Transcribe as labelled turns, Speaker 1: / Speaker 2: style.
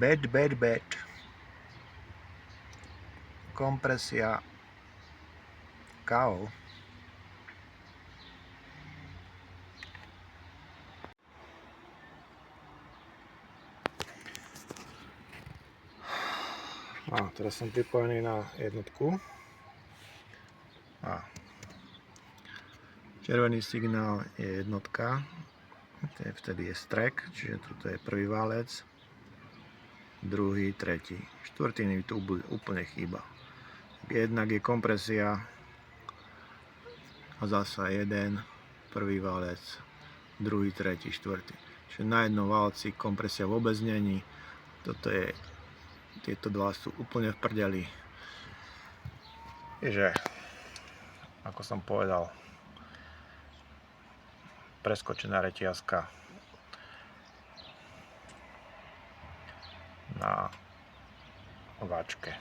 Speaker 1: Bed. Kompresia kávou. Teraz som pripojený na jednotku. Červený signál je jednotka, vtedy je strek, čiže toto je prvý válec, druhý, tretí, štvrtý mi tu úplne chýba. Jednak je kompresia a zasa jeden, prvý válec, druhý, tretí, štvrtý. Čiže na jednom válci kompresia vôbec není. Tieto dva sú úplne v prdeli. Čiže, ako som povedal, preskočená reťazka na váčke.